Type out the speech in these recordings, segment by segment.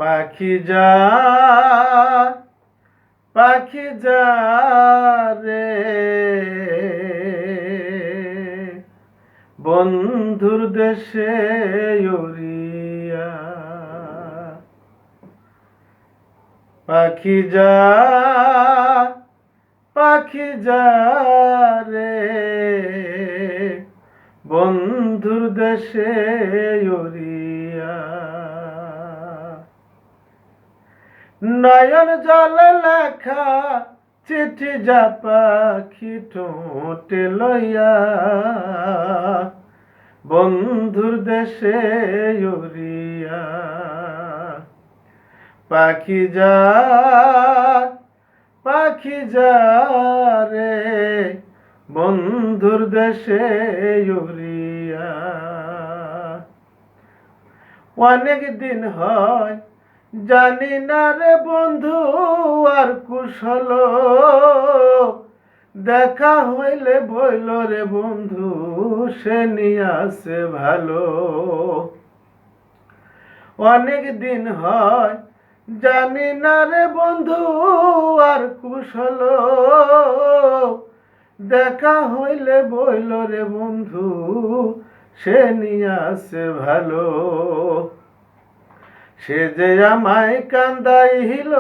পাখি যা পাখি যা রে বন্ধুর দেশে উড়িয়া। পাখি যা পাখি যা রে বন্ধুর দেশে উড়িয়া। নয়ন জলে লেখা চিঠি যা পাখি ঠোঁটে লইয়া বন্ধুর দেশে উড়িয়া। পাখি যা পাখি যা রে বন্ধুর দেশে উড়িয়া। অনেক দিন হয় জানি না রে বন্ধু আর কুশল, দেখা হইলে বইল রে বন্ধু সে নিয়ে আসে ভালো। অনেক দিন হয় জানি না রে বন্ধু আর কুশল, দেখা হইলে বইল রে বন্ধু সে নিয়ে আসে ভালো। সে যে আমায় কান্দাইল,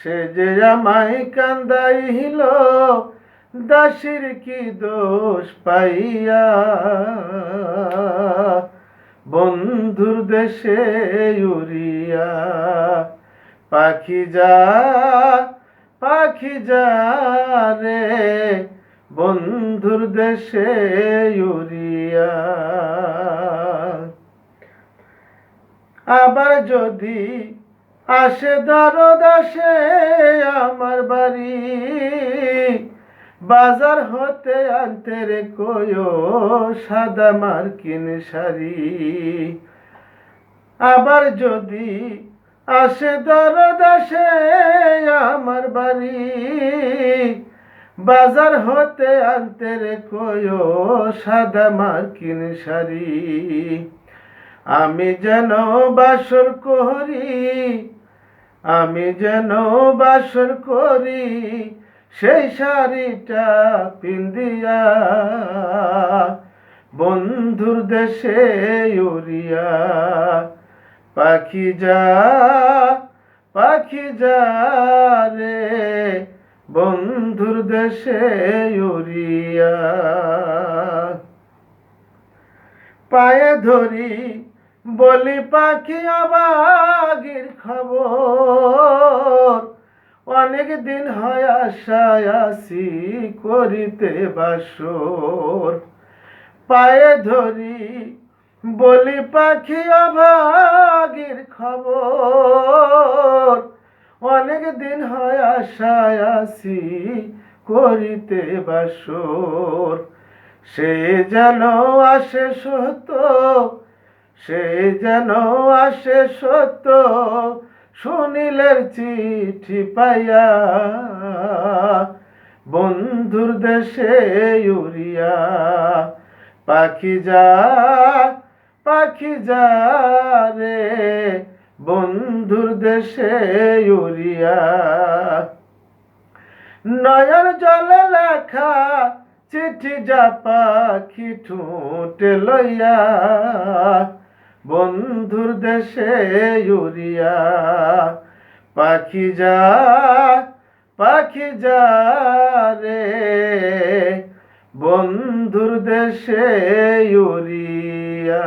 সে যে আমায় কান্দাইল দাসীর কি দোষ পাইয়া বন্ধুর দেশে উড়িয়া। পাখি যা পাখি যা রে বন্ধুর দেশে উড়িয়া। আবার যদি আসে দরদাসে আমার বাড়ি, বাজার হতে আনতে রে কয়ো সাদা মার্কিন শাড়ি। আবার যদি আসে দরদাসে আমার বাড়ি, বাজার হতে আনতে রে কয়ো সাদা মার্কিন শাড়ি। আমি যেন বাসর করি, আমি যেন বাসর করি সেই শাড়িটা পিন্দিয়া বন্ধুর দেশে উড়িয়া। পাখি যা পাখি যা রে বন্ধুর দেশে উড়িয়া। পায়ে ধরি বলি পাখি অবাগির খবর, অনেক দিন হয় আশায় আসি করিতে বাসর। পায়ে ধরি বলি পাখি অবাগির খবর, অনেক দিন হয় আশায় আসি করিতে বাসর। সে যেন আসে সত্য, সে যেন আসে সত্য সুনীলের চিঠি পাইয়া বন্ধুর দেশে উড়িয়া। পাখি যা পাখি যা রে বন্ধুর দেশে উড়িয়া। নয়ন জলে লেখা চিঠি যা পাখি ঠোঁটে লইয়া বন্ধুর দেশে উড়িয়া। পাখি যা পাখি যা রে বন্ধুর দেশে উড়িয়া।